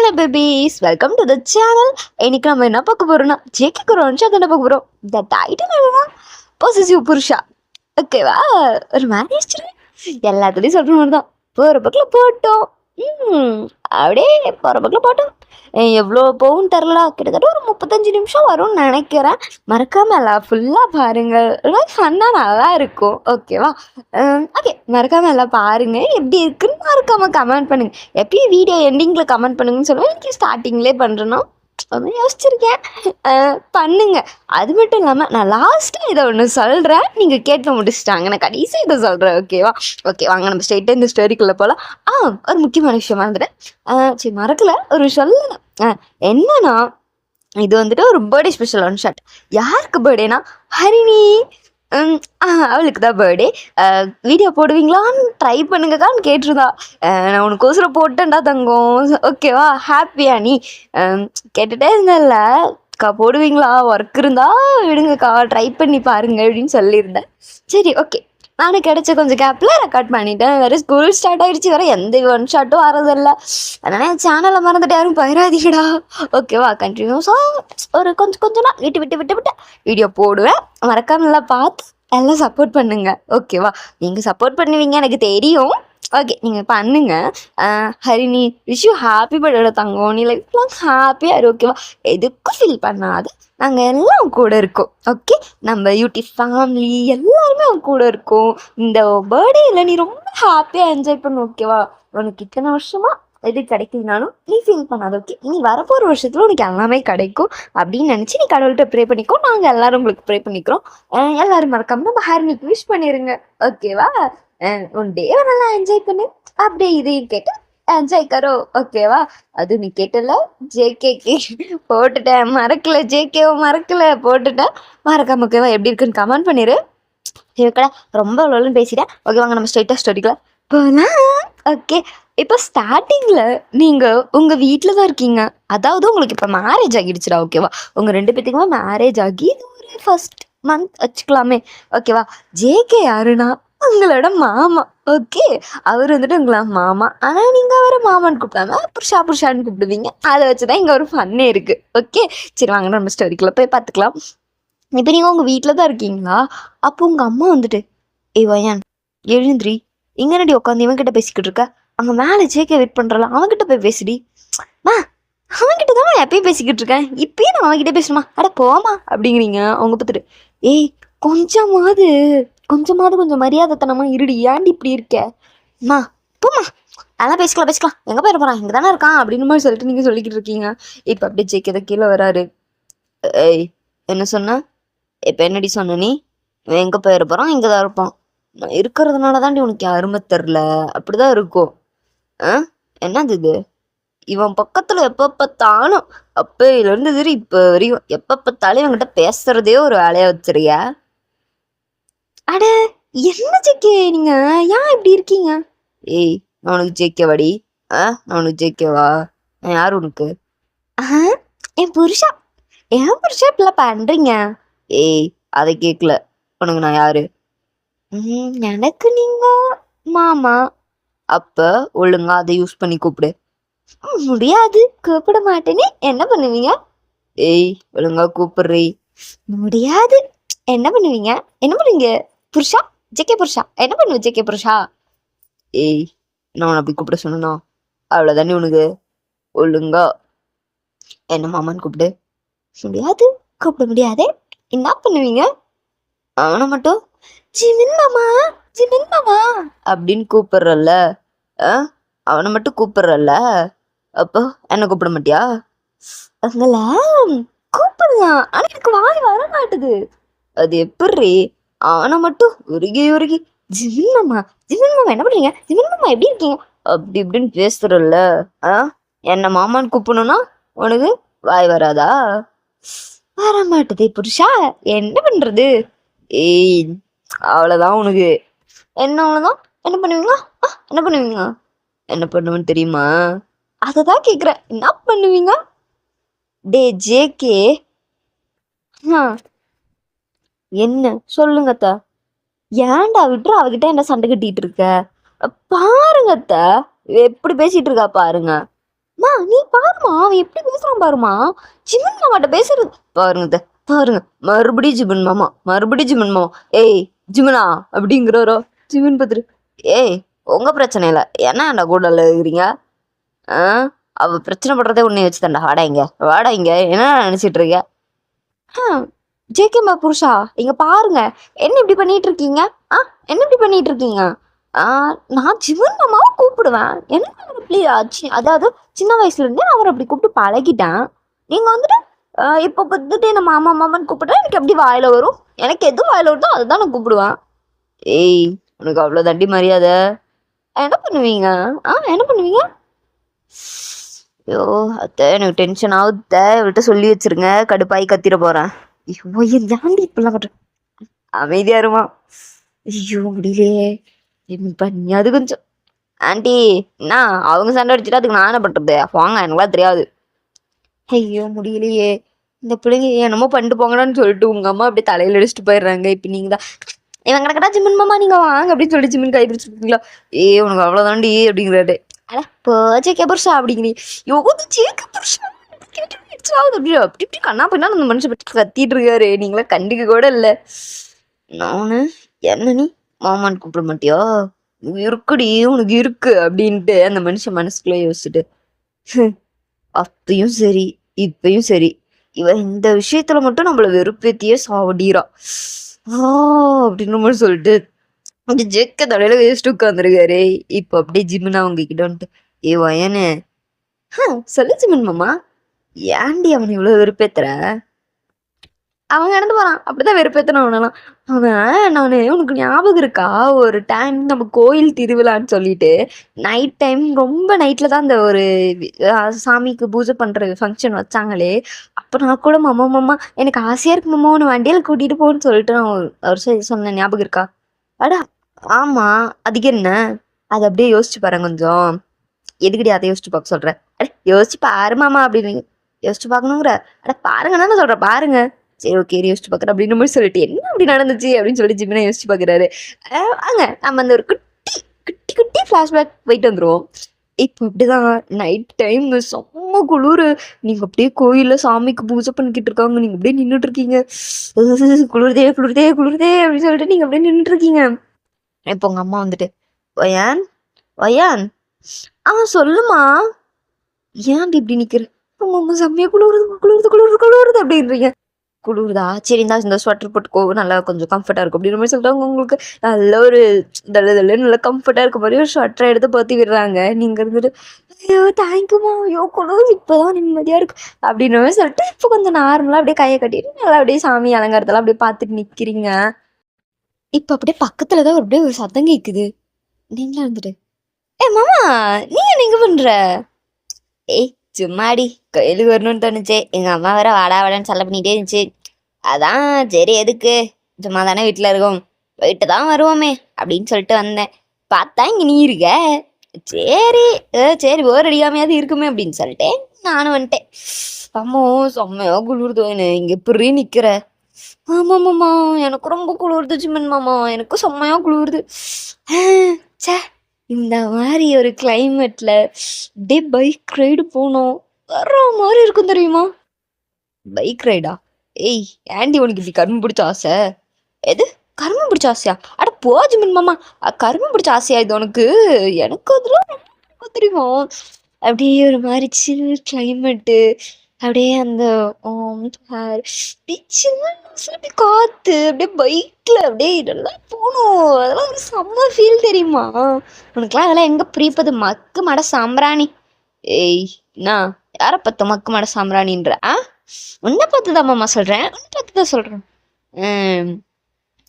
Hello babies, welcome to the channel. இன்னைக்கு நம்ம என்ன பார்க்க போறோம்னா ஜேகே குரோன்ஷா தானே பார்க்க போகிறோம். இந்த டைட்டில் என்னன்னா பொசிசிவ் புருஷா. ஓகேவா? ஒரு மேரேஜ் எல்லாத்துலேயும் சொல்கிற மாதிரி தான். போகிற பக்கில் போட்டோம். அப்படியே போகிற பக்கில் போட்டோம். எவ்வளோ போகும்னு தெரில, கிட்டத்தட்ட ஒரு 35 நிமிஷம் வரும்னு நினைக்கிறேன். மறக்காமல் எல்லாம் ஃபுல்லாக பாருங்கள், ஃபன்னாக நல்லா இருக்கும். ஓகேவா? ஓகே, மறக்காமல் எல்லாம் பாருங்கள். எப்படி இருக்குன்னு மறக்காமல் கமெண்ட் பண்ணுங்கள். எப்பயும் வீடியோ எண்டிங்கில் கமெண்ட் பண்ணுங்கன்னு சொல்லுவேன். இன்னைக்கு ஸ்டார்டிங்லேயே பண்ணுறேன்னா வந்து யோசிச்சிருக்கேன். பண்ணுங்க. அது மட்டும் இல்லாமல் நான் லாஸ்ட்டாக இதை ஒன்று சொல்கிறேன், நீங்கள் கேட்க முடிச்சிட்டாங்க. நான் கடைசியாக இதை சொல்கிறேன். ஓகேவா? ஓகே, வாங்க நம்ம ஸ்ட்ரெயிட்டாக இந்த ஸ்டோரிக்குள்ளே போகலாம். ஒரு முக்கியமான விஷயம் வந்துட்டேன். சரி, மறக்கலை, ஒரு சொல்லணும். என்னன்னா, இது வந்துட்டு ஒரு பர்த்டே ஸ்பெஷல் ஒன் ஷாட். யாருக்கு பர்த்டேனா ஹரிணி. அவளுக்கு தான் பர்த்டே. வீடியோ போடுவீங்களான்னு ட்ரை பண்ணுங்கக்கான்னு கேட்டிருந்தா. நான் உனக்கு கோசரம் போட்டேன்டா தங்கம். ஓகேவா? ஹாப்பியா நீ? கேட்டுகிட்டே இருந்தேன்ல, அக்கா போடுவீங்களா, ஒர்க் இருந்தா விடுங்கக்கா, ட்ரை பண்ணி பாருங்க அப்படின்னு சொல்லியிருந்தேன். சரி, ஓகே. நானும் கிடைச்ச கொஞ்சம் கேப்பில் ரெக்கார்ட் பண்ணிட்டேன். வேறு ஸ்கூல் ஸ்டார்ட் ஆகிடுச்சு, வேறு எந்த ஒன் ஷாட்டும் வரதில்லை. அதனால் என் சேனலை மறந்துட்டு யாரும் பயிராதீங்கடா. ஓகேவா? கண்டினியூஸாக ஒரு கொஞ்சம் நாள் விட்டு வீடியோ போடுவேன். மறக்காமலாம் பார்த்து எல்லாம் சப்போர்ட் பண்ணுங்க. ஓகேவா? நீங்கள் சப்போர்ட் பண்ணுவீங்க எனக்கு தெரியும். ஓகே, நீங்கள் பண்ணுங்க. Harini, wish you happy birthday தங்கம். நீ லைஃப்லாம் ஹாப்பியாக இரு. ஓகேவா? எதுக்கும் ஃபீல் பண்ணாது, நாங்கள் எல்லாம் கூட இருக்கோம். ஓகே, நம்ம யூடியூப் ஃபேமிலி எல்லாருமே அவங்க கூட இருக்கோம். இந்த பர்த்டேயில் நீ ரொம்ப ஹாப்பியாக என்ஜாய் பண்ணு. ஓகேவா? உனக்கு இத்தனை வருஷமாக எது கிடைக்குதுனாலும் நீ ஃபீல் பண்ணாது. ஓகே, நீ வரப்போகிற வருஷத்தில் உனக்கு எல்லாமே கிடைக்கும் அப்படின்னு நினச்சி நீ கடவுள்கிட்ட ப்ரே பண்ணிக்கோ. நாங்கள் எல்லோரும் உங்களுக்கு ப்ரே பண்ணிக்கிறோம். எல்லோரும் மறக்காம நம்ம ஹரிணிக்கு விஷ் பண்ணிடுங்க. ஓகேவா? உன் டே நல்லா என்ஜாய் பண்ணு. அப்படியே இதையும் கேட்டு என்ஜாய் கரோ. ஓகேவா? அது நீ கேட்டல, ஜேகே போட்டுட்டேன், மறக்கல. ஜேகேவை மறக்கல, போட்டுட்டேன். மறக்காம. ஓகேவா? எப்படி இருக்குன்னு கமெண்ட் பண்ணிடு. இருக்கடா, ரொம்ப அவ்வளோன்னு பேசிட்டேன். ஓகே, வாங்க நம்ம ஸ்ட்ரைட்டாக ஸ்டோரிக்குள்ள போகலாம். ஓகே, இப்போ ஸ்டார்டிங்கில் நீங்கள் உங்கள் வீட்டில் தான் இருக்கீங்க. அதாவது உங்களுக்கு இப்போ மேரேஜ் ஆகிடுச்சுடா. ஓகேவா? உங்கள் 2 பேத்துக்குமே மேரேஜ் ஆகி இது ஒரு ஃபர்ஸ்ட் மந்த் வச்சுக்கலாமே. ஓகேவா? ஜேகே யாருன்னா உங்களோட மாமா. ஓகே, அவர் வந்துட்டு உங்களா மாமா. ஆனால் நீங்கள் அவரை மாமான்னு கூப்பிடாம புருஷான்னு கூப்பிடுவீங்க. அதை வச்சு தான் இங்கே ஒரு ஃபன்னே இருக்குது. ஓகே, சரி, வாங்க நம்ம ஸ்டோரிக்குள்ளே போய் பார்த்துக்கலாம். இப்போ நீங்கள் உங்கள் வீட்டில் தான் இருக்கீங்களா? அப்போ உங்கள் அம்மா வந்துட்டு, வயான் எழுந்திரி, இங்கே நடி உட்காந்து இவன்கிட்ட பேசிக்கிட்டு இருக்க, அங்கே மேலே ஜேகே வெயிட் பண்ணுறல, அவன்கிட்ட போய் பேசுடி. அவன்கிட்ட தான் நான் எப்பயும் பேசிக்கிட்டு இருக்கேன், இப்பயும் நான் அவன்கிட்ட பேசணுமா? அட போமா அப்படிங்கிறீங்க. அவங்க பார்த்துட்டு, கொஞ்சம் மரியாதைத்தனமாக இருடி, ஏன்டி இப்படி இருக்க? போமா, அதெல்லாம் பேசிக்கலாம். எங்கே போயிட போகிறான், இங்கே தானே இருக்கான் அப்படின்னு மாதிரி சொல்லிட்டு நீங்கள் சொல்லிக்கிட்டு இருக்கீங்க. இப்போ அப்படியே ஜேகே தான் கீழே வராரு. என்ன சொன்ன? இப்போ என்னடி சொன்ன நீ? இவன் எங்கே போயிட போகிறான், இங்கே தான் இருப்பான். நான் இருக்கிறதுனால தாண்டி உனக்கு அருமை தெரில, அப்படிதான் இருக்கும். என்னது இது? இவன் பக்கத்தில் எப்போ பார்த்தாலும், அப்பையிலேருந்து சரி இப்போ வரையும் எப்போ பார்த்தாலும் இவன்கிட்ட பேசுறதே ஒரு வேலையாக வச்சிருக்கியா? அட என்ன ஜேகே நீங்கள் ஏன் இப்படி இருக்கீங்க? நான் உனக்கு ஜேகேவாடி? நான் உனக்கு ஜேகேவா? நான் யார் உனக்கு? என் புருஷா இப்படிலாம் பண்ணுறீங்க? அதை கேட்கல. உனக்கு நான் யாரு? எனக்கு நீங்க மாமா. அப்ப ஒழுங்கா அதை யூஸ் பண்ணி கூப்பிடு. முடியாது, கூப்பிட மாட்டேனே. என்ன பண்ணுவீங்க? ஒழுங்கா கூப்பிடுறீ. முடியாது. என்ன பண்ணுவீங்க? புருஷா, ஜேகே புருஷா. என்ன பண்ணுவ ஜேகே புருஷா? நான் உன்னை அப்படி கூப்பிட சொன்னா அவ்வளவுதானே உனக்கு? ஒழுங்கா என்ன மாமான்னு கூப்பிடு. முடியாது, கூப்பிட முடியாதே. என்ன பண்ணுவீங்க? அவனை மட்டும் ஜிமின் மாமா அப்படின்னு கூப்பிடுறல்ல, அவனை மட்டும் கூப்பிடுறல்ல, அப்போ என்ன கூப்பிட மாட்டியா? அங்கல கூப்பிடலாம், ஆனா எனக்கு வாய் வர மாட்டுது. அது எப்படி? அவனை மட்டும் உருகி ஜிமின் மாமா என்ன பண்றீங்க? ஜிமின் மாமா எப்படி இருக்கீங்க? அப்படி இப்படின்னு பேசுறல்ல, என்ன மாமான்னு கூப்பிடணும்னா உனக்கு வாய் வராதா? வர மாட்டுதே புருஷா, என்ன பண்றது? அவ்வளோதான் உனக்கு. அவ்வளோதான். என்ன பண்ணுவீங்க? என்ன பண்ணுவேன்னு தெரியுமா? அதை தான் கேட்குறேன். என்ன பண்ணுவீங்க? டே ஜேகே, என்ன சொல்லுங்கத்தா? ஏன்டா விட்டுரு, அவகிட்ட என்ன சண்டை கட்டிட்டு இருக்க? பாருங்கத்தா எப்படி பேசிட்டு இருக்கா பாருங்க. நீ பாருமா, ஆமா அவன் எப்படி பேசுறான் பாருமா. ஜிமன் மாமாட்ட பேசுறது பாருங்க பாருங்க. மறுபடியும் ஜிமன் மாமா, மறுபடியும் ஜிமன் மாமா. ஏய் ஜிமனா அப்படிங்கிறாரோ. ஜிமன் பத்திரு, ஏய் உங்க பிரச்சனை இல்லை என்ன கூட இருக்கிறீங்க. அவ பிரச்சனை பண்றதே உன்னை வச்சு தாண்டா. வாடா இங்க என்ன நினைச்சிட்டு இருக்க. ஜேகேமா புருஷா இங்க பாருங்க என்ன இப்படி பண்ணிட்டு இருக்கீங்க. என்ன இப்படி பண்ணிட்டு இருக்கீங்க. நான் ஜிவன் மாமாவை கூப்பிடுவேன். என்ன அப்படி அதாவது சின்ன வயசுல இருந்தே நான் அவரை அப்படி கூப்பிட்டு பழகிட்டேன். நீங்க வந்துட்டு இப்போ வந்துட்டு என்ன மாமா மாமான்னு கூப்பிட்டா எனக்கு எப்படி வாயில வரும். எனக்கு எது வாயில வருதோ அதுதான் நான் கூப்பிடுவேன். ஏய் உனக்கு அவ்வளோ தண்டி மரியாதை. என்ன பண்ணுவீங்க. என்ன பண்ணுவீங்க. ஐயோ அத்தை எனக்கு டென்ஷன் ஆகுத. இவள்கிட்ட சொல்லி வச்சிருங்க. கடுப்பாய் கத்திர போறேன். ஐயோ ஏன்டி இப்பெல்லாம் பண்ற. அமைதியா இருமா. ஐயோ முடியலையே பண்ணியாது கொஞ்சம். ஆண்டி என்ன அவங்க சண்டை அடிச்சுட்டு அதுக்கு நான் என்ன பண்றது. வாங்க எனக்குலாம் தெரியாது. ஐயோ முடியலையே இந்த பிள்ளைங்க என்னமோ பண்ணிட்டு போங்கடான்னு சொல்லிட்டு உங்க அம்மா அப்படியே தலையில அடிச்சுட்டு போயிடுறாங்க. இப்ப நீங்க தான் இவன் கிடக்கடா ஜிம்மன் மாமா நீங்க வாங்க அப்படின்னு சொல்லி ஜிம்மன் கை பிடிச்சிருக்கீங்களா. உனக்கு அவ்வளவுதாண்டி அப்படிங்கிறாரு. அட ஜேகே புருஷா அப்படிங்கிறீ. ஜேகே புருஷா அப்படி இப்படி கண்ணா பண்ணா அந்த மனுஷன் பற்றி கத்திட்டு இருக்காரு. நீங்களா கண்டிக்க கூட இல்லை. நானு என்ன நீ மாமான்னு கூப்பிட மாட்டியா. இருக்குடி உனக்கு இருக்கு அப்படின்ட்டு அந்த மனுஷன் மனசுக்குள்ளே யோசிச்சுட்டு அப்பயும் சரி இப்பயும் சரி இவன் இந்த விஷயத்துல மட்டும் நம்மள வெறுப்பேத்தியே சாவடிரா அப்படின்னு மாதிரி சொல்லிட்டு ஜெக்க தலையில வேஸ்ட் உட்காந்துருக்காரு. இப்ப அப்படியே ஜிம்னா அவங்க கிட்ட வந்துட்டு வயனு சொல்லு ஜிமன் மாமா ஏன்டி அவன் இவ்வளவு வெறுப்பேத்துற. அவன் நடந்து போறான் அப்படிதான் வெறுப்பேத்தன அவனெல்லாம். நான் உனக்கு ஞாபகம் இருக்கா ஒரு டைம் நம்ம கோயில் திருவிழான்னு சொல்லிட்டு நைட் டைம் ரொம்ப நைட்ல தான் அந்த ஒரு சாமிக்கு பூஜை பண்ற ஃபங்க்ஷன் வச்சாங்களே. அப்ப நான் கூட மாமா எனக்கு ஆசையா இருக்கு மாமா உன்னை வண்டியில கூட்டிட்டு போன்னு சொல்லிட்டு நான் ஒரு சொன்னேன். ஞாபகம் இருக்கா. அடா ஆமா அதுக்கு என்ன. அது அப்படியே யோசிச்சு பாருங்க கொஞ்சம். எதுக்கடி அதை யோசிச்சு பார்க்க சொல்றேன். யோசிச்சு பாரு மாமா அப்படின்னு. யோசிச்சு பார்க்கணுங்கிற. பாருங்க தானே சொல்றேன் பாருங்க. சரி ஓகே யோசிச்சு பார்க்குறேன் அப்படின்னு மாதிரி சொல்லிட்டு என்ன அப்படி நடந்துச்சு அப்படின்னு சொல்லிட்டு ஜிம்னா யோசிச்சு பார்க்குறாரு. வாங்க நம்ம அந்த ஒரு குட்டி குட்டி குட்டி ஃப்ளாஷ்பேக் போயிட்டு வந்துடுவோம். இப்போ இப்படிதான் நைட் டைம் செம்ம குளிர். நீங்க அப்படியே கோயில்ல சாமிக்கு பூஜை பண்ணிக்கிட்டு இருக்காங்க. நீங்க அப்படியே நின்றுட்டு இருக்கீங்க. குளிர்தே குளிர்தே குளிர்தே அப்படின்னு சொல்லிட்டு நீங்க அப்படியே நின்றுட்டு இருக்கீங்க. இப்போ உங்க அம்மா வந்துட்டு வயான் வயான் சொல்லுமா ஏன் இப்படி நிக்கிற. உங்க அம்மா செம்மையா குளிருது குளிருது குளிருது குளிருது அப்படின்றீங்க. குளிருதா சரி இருந்தா இந்த ஸ்வெட்டர் போட்டுக்கோ நல்லா கொஞ்சம் கம்ஃபர்ட்டா இருக்கும் அப்படின்னு மாதிரி சொல்றாங்க. உங்களுக்கு நல்ல ஒரு நல்ல கம்ஃபர்ட்டா இருக்க மாதிரி ஒரு ஸ்வெட்டரை எடுத்து பத்தி விடுறாங்க. நீங்க இருந்துட்டு ஐயோ தேங்க்யூமா ஐயோ குளிர் இப்பதான் நிம்மதியா இருக்கு அப்படின்னு மாதிரி சொல்லிட்டு இப்போ கொஞ்சம் நார்மலா அப்படியே கையை கட்டிட்டு நல்லா அப்படியே சாமி அலங்காரத்தெல்லாம் அப்படியே பார்த்துட்டு நிக்கிறீங்க. இப்ப அப்படியே பக்கத்துலதான் அப்படியே ஒரு சத்தம் கேக்குது. நீங்களா இருந்துட்டு மாமா நீங்க பண்ற. சும்மாடி கோயிலுக்கு வரணும்னு தோணுச்சு. எங்க அம்மா வேற வாடா வாடான்னு சொல்ல பண்ணிட்டே இருந்துச்சு. அதான் சரி எதுக்கு சும்மா தானே வீட்டுல இருக்கோம் போயிட்டு தான் வருவோமே அப்படின்னு சொல்லிட்டு வந்தேன். பார்த்தா இங்க நீ இருக்க. சரி சரி போர் அடிக்காமையாவது இருக்குமே அப்படின்னு சொல்லிட்டு நானும் வந்துட்டேன். அம்மோ செம்மையா குளிர்தோன்னு இங்க எப்படி நிக்கிற. ஆமாம்மாம்மா எனக்கு ரொம்ப குளிர்து ஜிம்மன் மாமா எனக்கு செம்மையா குளிர்து. சே இந்த மாதிரி ஒரு கிளைமேட்ல அப்படியே பைக் ரைடு போனோம் வர்ற மாதிரி இருக்கும் தெரியுமா. பைக் ரைடா. ஆண்டி உனக்கு இப்படி கரும்பு பிடிச்ச ஆசை. எது கரும்பு பிடிச்ச ஆசையா. அட போஜிமன் மாமா கரும்பு பிடிச்ச ஆசையா இது உனக்கு. எனக்கு அதெல்லாம் தெரியுமா. அப்படியே ஒரு மாதிரி சில் கிளைமேட்டு அப்படியே அந்த காத்து அப்படியே பைக்ல அப்படியே இதெல்லாம் போகணும். அதெல்லாம் ஒரு செம்ம ஃபீல் தெரியுமா உனக்குலாம். அதெல்லாம் எங்க பிரிப்பது மக்கு மட சாம்பிராணி. என்ன யார பத்த மக்கு மட சாம்பிராணின்ற. உன்னை பார்த்துதான் மாமா சொல்றேன். உன்னை பார்த்துதான் சொல்றேன்.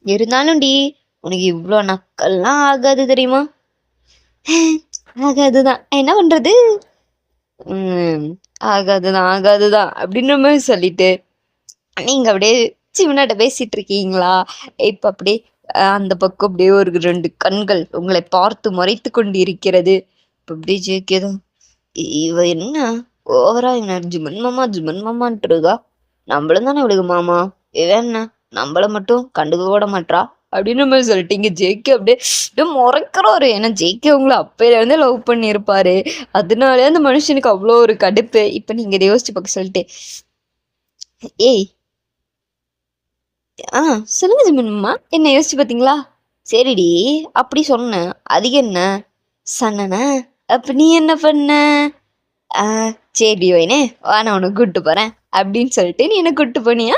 இருந்தாலும் டி உனக்கு இவ்வளோ நக்கல்லாம் ஆகாது தெரியுமா. ஆகாதுதான் என்ன பண்றது. ஆகாதுதான் அப்படின்ற மாதிரி சொல்லிட்டு நீங்க அப்படியே சிவனாட்ட பேசிட்டு இருக்கீங்களா. இப்ப அப்படியே அந்த பக்கம் அப்படியே ஒரு 2 கண்கள் உங்களை பார்த்து மறைத்து கொண்டு இருக்கிறது. இப்ப அப்படியே ஜேகேதான் இவ என்ன ஓவரா இவன் ஜிமன் மாமான்ட்டு இருக்கா. நம்மளும் தானே இவளுக்கு மாமா. இவன் என்ன நம்மள மட்டும் கண்டுக்க கூட மாட்டா. அப்படின்னு மாதிரி சொல்லிட்டீங்க. ஜேகே அப்படியே அப்படியே முறைக்கிறாரு. ஏன்னா ஜேகே உங்களை அப்பையிலேருந்தே லவ் பண்ணியிருப்பாரு. அதனாலே அந்த மனுஷனுக்கு அவ்வளோ ஒரு கடுப்பு. இப்போ நீங்கள் இதை யோசிச்சு பார்க்க சொல்லிட்டு, ஏய் சொல்லுங்க ஜிம்மன்மா, என்ன யோசிச்சு பார்த்தீங்களா? சரிடி, அப்படி சொன்னேன், அதுக்கு என்ன சொன்னனா? அப்ப நீ என்ன பண்ண? சரி வைனே, நான் உனக்கு கூப்பிட்டு போகிறேன் அப்படின்னு சொல்லிட்டு நீ என்ன கூப்பிட்டு போனியா?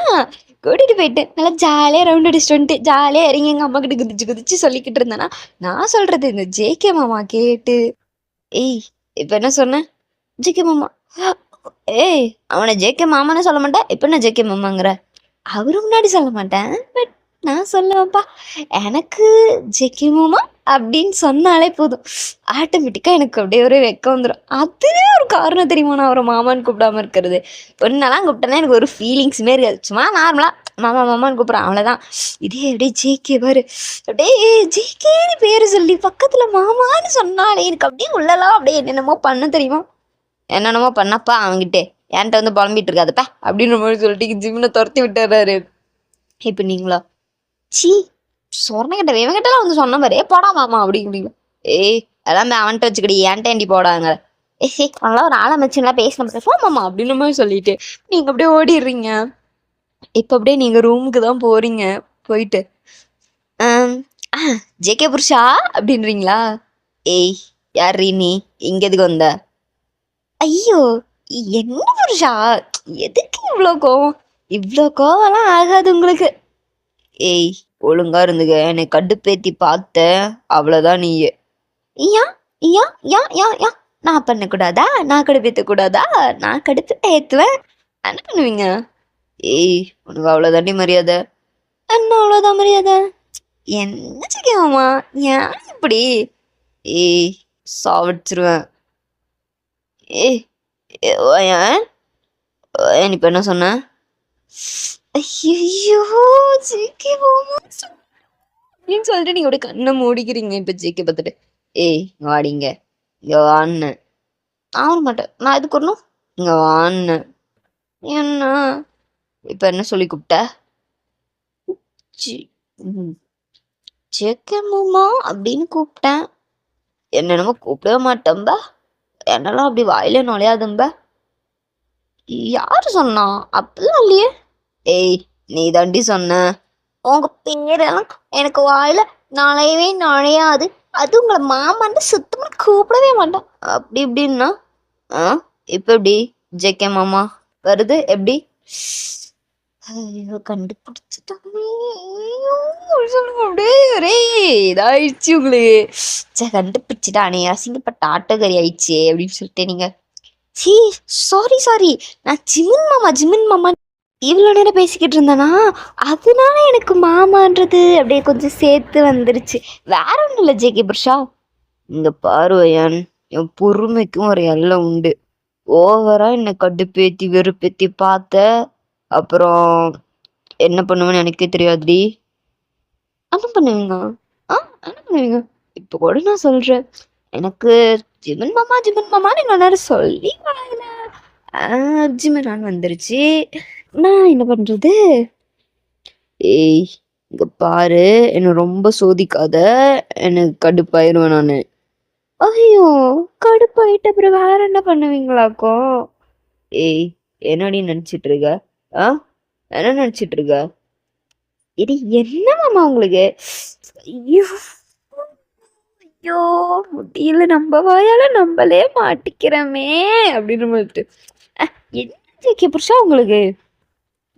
கூட்டிகிட்டு போயிட்டு நல்லா ஜாலியாக ரவுண்ட் அடிச்சுட்டு வந்துட்டு ஜாலியாக இறங்கி எங்கள் அம்மா கிட்ட குதிச்சு குதிச்சு சொல்லிக்கிட்டு இருந்தேன்னா, நான் சொல்கிறது இந்த ஜேகே மாமா கேட்டு, ஏய் இப்போ என்ன சொன்னேன்? ஜேகே மாமா. ஏய், அவனை ஜேகே மாமான்னு சொல்ல மாட்டேன், இப்போ என்ன ஜேகே மாமாங்கிற? அவரு முன்னாடி சொல்ல மாட்டேன், பட் நான் சொல்லுவேன்ப்பா. எனக்கு ஜேகே மாமா அப்படின்னு சொன்னாலே போதும், ஆட்டோமேட்டிக்காக எனக்கு அப்படியே ஒரு வெக்கம் வந்துடும். அதுவே ஒரு காரணம் தெரியுமா நான் அவரை மாமான்னு கூப்பிடாம இருக்கிறது? பொண்ணெல்லாம் கூப்பிட்டேன்னா எனக்கு ஒரு ஃபீலிங்ஸுமே இருக்காது. சும்மா நார்மலாக மாமா மாமான்னு கூப்பிட்றேன், அவ்வளோதான். இதே அப்படியே ஜேகே பாரு, அப்படியே ஜேகேன்னு பேர் சொல்லி பக்கத்தில் மாமான்னு சொன்னாலே எனக்கு அப்படியே உள்ளலாம் அப்படியே என்னென்னமோ பண்ண தெரியுமா? என்னென்னமோ பண்ணப்பா அவன்கிட்ட என்கிட்ட வந்து புலம்பிட்டு இருக்காதப்பா அப்படின்ற மாதிரி சொல்லிட்டு ஜிம்னை துரத்தி விட்டுறாரு. இப்போ நீங்களா, சி சொன்னகிட்ட இவங்கிட்டலாம் வந்து சொன்ன மாதிரி போடா மாமா அப்படிங்கிறீங்க. ஏய் எல்லாமே அவன்கிட்ட வச்சுக்கிடி, ஏன்ட்ட ஏண்டி போடாங்க? ஏய் அவங்களாம் ஒரு ஆளை வச்சுலாம் பேசின போ மாமா அப்படின்ற மாதிரி சொல்லிட்டு நீங்கள் அப்படியே ஓடிடுறீங்க. இப்போ அப்படியே நீங்கள் ரூமுக்கு தான் போகிறீங்க. போயிட்டு ஜேகே புருஷா அப்படின்றீங்களா? ஏய் யார் நீ இங்கே எதுக்கு வந்த? ஐயோ என்ன புருஷா, எதுக்கு இவ்வளோ கோவம்? இவ்வளோ கோவம்லாம் ஆகாது உங்களுக்கு. ஏய் ஒழுங்கா இருந்துக்க, என்னை கடுப்பேத்தி பார்த்த அவ்வளோதான் நீ. ஏன் ஏன் ஏன் ஏன் ஏன் நான் பண்ணக்கூடாதா? நான் கடுப்பேற்ற கூடாதா? நான் கடுப்பு ஏற்றுவேன். என்ன பண்ணுவீங்க? ஏய் உனக்கு அவ்வளோதாண்டி மரியாதை. என்ன அவ்வளோதான் மரியாதை? என்ன செய்யமா ஏன் இப்படி? ஏய் சாவடிச்சிருவேன். ஏய் ஏன் இப்போ என்ன சொன்ன? ஐயோ ஜேகே அப்படின்னு சொல்லிட்டு நீங்க அப்படியே கண்ணை மூடிக்கிறீங்க. இப்போ ஜேகே பார்த்துட்டு, ஏய் இங்க வாடிங்க, இங்க வான்னு. நான் வர மாட்டேன், நான் எதுக்கு வரணும்? இங்க வான்னு. என்ன இப்போ என்ன சொல்லி கூப்பிட்ட? ஜேகே மாமா அப்படின்னு கூப்பிட்டேன். என்னென்னமோ கூப்பிடவே மாட்டேன்பா, என்னெல்லாம் அப்படி வாயில நுழையாதும்ப. யாரு சொன்னா? அப்படிலாம் இல்லையே. ஏய் நீ தாண்டி சொன்ன. உங்க பேரெல்லாம் எனக்கு வாயில நுழையாது. அது உங்களை மாமான்னு சுத்தமா கூப்பிடவே மாட்டேன். அப்படி இப்படின்னா இப்ப எப்படி ஜேகே மாமா வருது எப்படி? ஐயோ கண்டுபிடிச்சிட்டாங்க. அப்படியே ஒரே இதாயிடுச்சு உங்களுக்கு. கண்டுபிடிச்சிட்டானே, அசிங்கப்பட்ட ஆட்டோகரி ஆயிடுச்சு அப்படின்னு சொல்லிட்டு நீங்க, சி சாரி நான் ஜிமின் மாமா இவ்வளோ நேரம் பேசிக்கிட்டு இருந்தேனா, அதனால எனக்கு மாமான்றது அப்படியே கொஞ்சம் சேர்த்து வந்துருச்சு. வேற ஒன்றும் இல்லை ஜேகே புருஷா. இங்க பார்வையான், என் பொறுமைக்கும் ஒரு எல்லை உண்டு. ஓவரா என்னை கடுப்பேத்தி வெறுப்பேத்தி பார்த்த அப்புறம் என்ன பண்ணுவேன்னு எனக்கே தெரியாதுடி. என்ன பண்ணுவீங்க? என்ன பண்ணுவீங்க? இப்போ கூட நான் சொல்றேன், எனக்கு ஜிமன் மாமான்னு இவ்வளோ நேரம் சொல்லி ஜிமரான் வந்துருச்சு. நான் என்ன பண்றது? ஏய் இங்க பாரு, என்ன ரொம்ப சோதிக்காத, எனக்கு கடுப்பாயிருவேன் நானு. ஐயோ கடுப்பாயிட்ட அப்புறம் வேற என்ன பண்ணுவீங்களாக்கோ? ஏய் என்னடி நினைச்சிட்டு இருக்க? என்ன நினைச்சிட்டு இருக்க? இது என்ன மாமா உங்களுக்கு? ஐயோ ஐயோ முடியல, நம்ம வாயால நம்மளே மாட்டிக்கிறோமே அப்படின்னு சொல்லிட்டு, என்ன ஜேகே புருஷா உங்களுக்கு?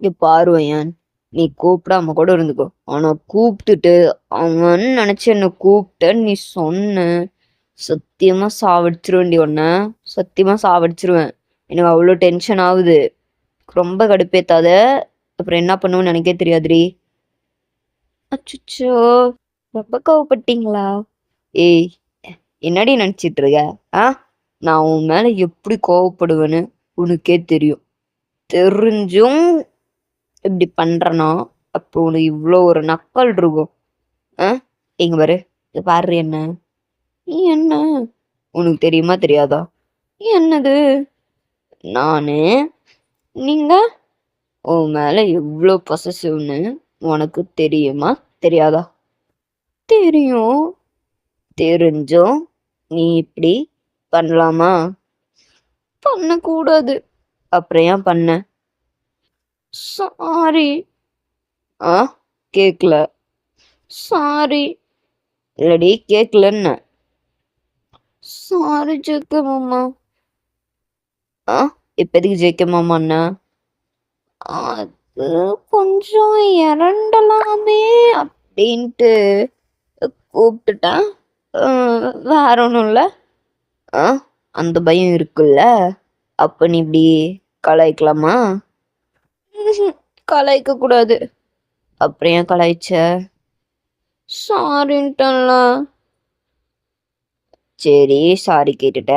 இங்க பாருவையான், நீ கூப்பிடாம கூட இருந்துக்கோ, ஆனா கூப்பிட்டுட்டு அவன் நினைச்சு என்ன கூப்பிட்டேன்னு நீ சொன்ன, சத்தியமா சாவடிச்சிருவேன்டி உன்ன. சத்தியமா சாவடிச்சிருவேன். எனக்கு அவ்வளோ டென்ஷன் ஆகுது. ரொம்ப கடுப்பேத்தாத, அப்புறம் என்ன பண்ணுவேன்னு எனக்கே தெரியாதுடி. அச்சுச்சோ ரொம்ப கோவப்பட்டீங்களா? ஏய் என்னடி நினச்சிட்டு இருக்க? நான் உன் மேலே எப்படி கோவப்படுவேன்னு உனக்கே தெரியும். தெரிஞ்சும் இப்படி பண்ணுறனா அப்போ உனக்கு இவ்வளோ ஒரு நக்கல் இருக்கும். இங்க பாரு, இது பாரு. என்ன என்ன உனக்கு தெரியுமா தெரியாதா? என்னது? நானு நீங்க உன் மேலே எவ்வளோ பொசசிவ்னு உனக்கு தெரியுமா தெரியாதா? தெரியும். தெரிஞ்சும் நீ இப்படி பண்ணலாமா? பண்ணக்கூடாது. அப்புறம் ஏன் பண்ண? சாரி. ஆ கேட்கல. சாரி. இல்லடி கேட்கலன்னு. சாரி ஜேகே மாமா. ஆ இப்ப எதுக்கு ஜேகே மாமான்னா? அது கொஞ்சம் இறண்டலாமே அப்படின்ட்டு கூப்பிட்டுட்டேன். வேற ஒன்றும் இல்லை. ஆ அந்த பயம் இருக்குல்ல, அப்ப நீ இப்படி கலாய்க்கலாமா? கலாய்க்க கூடாது. அப்புறம் ஏன் கலாய்ச்ச? சாரின்ட்டல. சரி சாரி கேட்டுட்ட.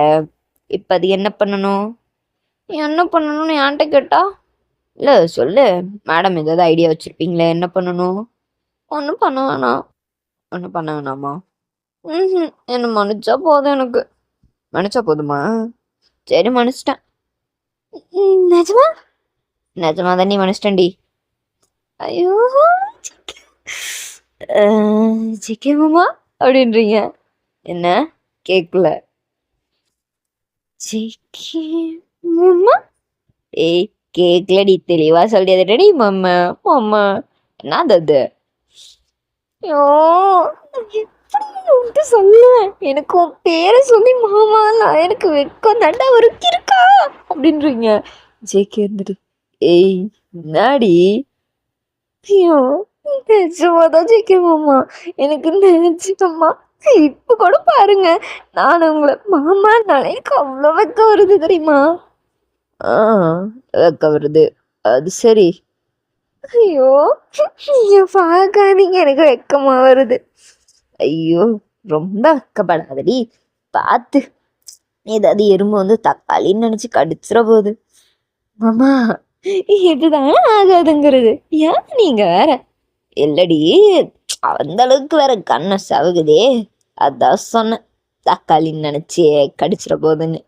இப்ப அது என்ன பண்ணணும்? என்ன பண்ணணும்னு என்கிட்ட கேட்டா? இல்ல சொல்லு, மேடம் ஏதாவது ஐடியா வச்சிருப்பீங்களே, என்ன பண்ணணும்? ஒன்றும் பண்ண வேணாம். ஒன்றும் பண்ண வேணாமா? என்ன மன்னிச்சா போதும். எனக்கு மன்னிச்சா போதுமா? சரி மன்னிச்சிட்டேன். நிஜமா? நிஜமா தான் நீ மன்னிச்சிட்டேன்டி. ஐயோ ஜிகே மாமா அப்படின்றீங்க. என்ன கேட்கல? ஜிகே மாமா? ஏய் கேட்கலடி, தெளிவா சொல்லியாதடி மாமா. மாமா என்னது அது? ஐயோ எப்படி சொல்லுவேன்? எனக்கு உன் பேரை சொல்லி மாமா எனக்கு வெக்கம் தண்டா ஒரு இருக்கா அப்படின்றீங்க. ஜேகே இருந்துட்டு ஏய் முன்னாடி. ஐயோ நிஜமாதான் ஜேகே மாமா, எனக்கு நினைச்சுக்கம்மா. இப்ப கூட பாருங்க, நான் உங்களை மாமானாலே எனக்கு அவ்வளோ வெக்கம் வருது தெரியுமா? வெக்கம் வருது, அது சரி. ஐயோ நீங்க பார்க்காதீங்க, எனக்கு வெக்கமா வருது. ஐயோ ரொம்ப வெக்கப்படாதடி, பார்த்து ஏதாவது எறும்பு வந்து தக்காளின்னு நினைச்சு கடிச்சிட போகுது. மாமா இதுதானே ஆகாதுங்கிறது, ஏன் நீங்க வேற? இல்லடி, அந்த அளவுக்கு வேற கண்ணை சவுகுதே, அதான் சொன்னேன் தக்காளின்னு நினைச்சே கடிச்சிட போகுதுன்னு.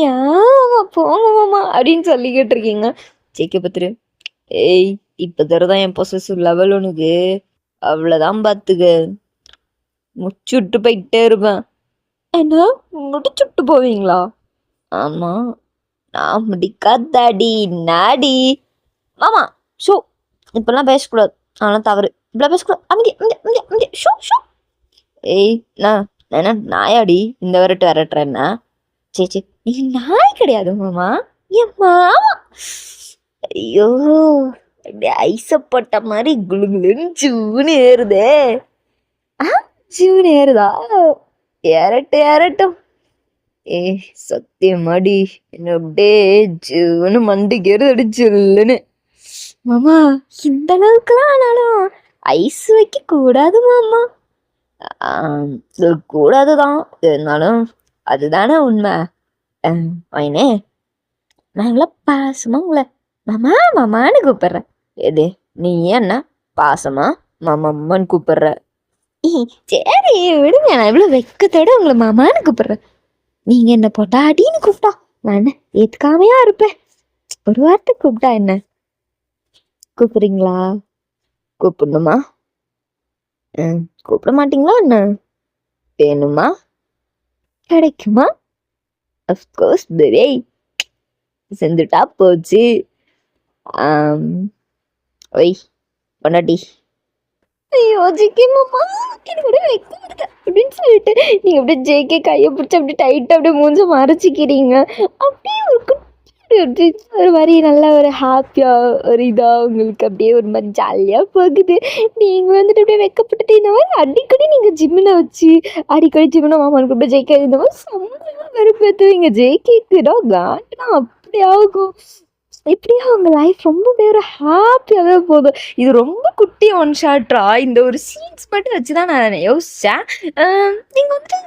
ஏன் போங்க மாமா அப்படின்னு சொல்லிக்கிட்டு இருக்கீங்க. ஜேகே பத்திரு, ஏய் இப்ப தரதான் என் பொசசிவ் லெவல் உனக்கு, அவ்வளவுதான் பாத்துக்க. முச்சுட்டு போயிட்டே இருப்பேன். என்ன முடிச்சுட்டு போவீங்களா? ஆமா நான் முடிக்காதாடி நாடி. மாமா ஷோ இப்பெல்லாம் பேசக்கூடாது, அதெல்லாம் தவறு. இப்பெல்லாம் பேசக்கூடாது. அமைதி அமைதி அமைதி அமைதி. Show show. ஏய் நான் என்ன நாயாடி இந்த விரட்டு விரட்டுறேன்னா? சேச்சி நீ நாய் கிடையாது மாமா, என் மாமா. ஐயோ அப்படியே ஐசப்பட்ட மாதிரி குளுகுலுன்னு ஜூன்னு ஏறுதே. ஜூன்னு ஏறுதா? ஏறட்டும் ஏறட்டும். ஏ சத்தியமாடி என்ன அப்படியே ஜூன்னு மண்டிக்கு ஏறுது ஜில்லுன்னு. மாமா இந்த அளவுக்குலாம் ஆனாலும் ஐஸ் வைக்க கூடாது மாமா. கூடாதுதான், இருந்தாலும் அதுதானே உண்மை. வைனே நான் இவ்வளோ பாசமா உங்களை மாமா மாமான்னு கூப்பிடுறேன். எது நீ என்ன பாசமா மாமான்னு கூப்பிடுற? சரி விடுங்க, நான் இவ்வளோ வெக்கத்தோட உங்களை மாமான்னு கூப்பிடுறேன். நீங்க என்ன பொட்டாட்டின்னு கூப்பிட்டா நான் என்ன ஏத்துக்காமையா இருப்பேன்? ஒரு வார்த்தை கூப்பிட்டா என்ன? கூப்பிடுறீங்களா? கூப்பிடணுமா? கூப்பிட மாட்டீங்களா என்ன? வேணுமா? கிடைக்குமா? அஃப்கோர்ஸ் பெரே செஞ்சுட்டா போச்சு. ஒய் பொண்டாட்டி. ஐயோ ஜேகே மாமா எனக்கு அப்படியே வைக்க வருது அப்படின்னு சொல்லிட்டு நீங்க அப்படியே ஜேகே கையை பிடிச்சி அப்படியே டைட்டா அப்படியே மூஞ்ச மறைச்சிக்கிறீங்க. அப்படியே ஒரு மாதிரி நல்லா ஒரு ஹாப்பியா ஒரு இதா உங்களுக்கு அப்படியே ஒரு மாதிரி ஜாலியா போகுது. நீங்க வந்துட்டு அப்படியே வெக்கப்பட்டுட்டு இந்த மாதிரி அடிக்கடி நீங்க ஜிம்மில் வச்சு அடிக்கடி ஜிம்மில் மாமானுக்கு அப்படியே ஜேகே இந்த மாதிரி செம்மையா வெறுப்பேற்றுவீங்க. ஜேகேக்கு தான் காட்டுனா அப்படி ஆகும். இப்படியே அவங்க லைஃப் ரொம்ப அப்படியே ஒரு ஹாப்பியாகவே போதும். இது ரொம்ப குட்டி ஒன் ஷாட்ரா, இந்த ஒரு சீன்ஸ் மட்டும் வச்சு தான் நான் யோசித்தேன். நீங்கள் வந்துட்டு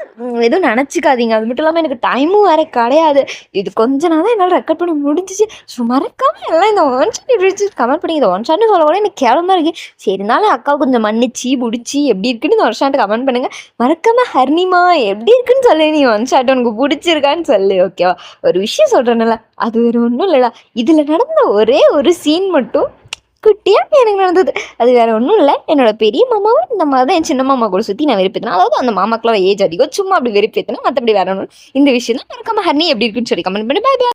எதுவும் நினச்சிக்காதீங்க. அது மட்டும் இல்லாமல் எனக்கு டைமும் வேறு கிடையாது. இது கொஞ்ச நாள் தான் என்னால் ரெக்கார்ட் பண்ண முடிஞ்சிச்சு. ஸோ மறக்காமல் எல்லாம் இந்த ஒன் ஷாட் எப்படி கமெண்ட் பண்ணி இந்த ஒன் ஷாட்னு சொல்ல கூட எனக்கு கேவலமாக இருக்கு. சரி இருந்தாலும் அக்கா கொஞ்சம் மன்னிச்சு முடிச்சு எப்படி இருக்குன்னு இந்த ஒன் ஷாட் கமெண்ட் பண்ணுங்கள். மறக்காமல் ஹர்னிமா எப்படி இருக்குன்னு சொல்லு, நீ ஒன் ஷாட் உனக்கு பிடிச்சிருக்கான்னு சொல்லு. ஓகேவா? ஒரு விஷயம் சொல்கிறேன்ல, அது வேறு ஒன்றும் இல்லைடா, இதில் நடந்த ஒரே ஒரு சீன் மட்டும் குட்டியா எனக்கு நடந்தது. அது வேற ஒன்றும் இல்லை, என்னோட பெரிய மாமாவும் இந்த மாதிரி தான் என் சின்ன மாமா கூட சுற்றி நான் வெறுப்பேற்றினேன். அதாவது அந்த மாமாக்கெல்லாம் ஏஜ் அதிகம், சும்மா அப்படி வெறுப்பேற்றினேன். மற்றபடி வேற ஒன்றும் இந்த விஷயம் தான். மறக்காம ஹர்னி எப்படி இருக்குன்னு சொல்லி கமெண்ட் பண்ணி பாய்.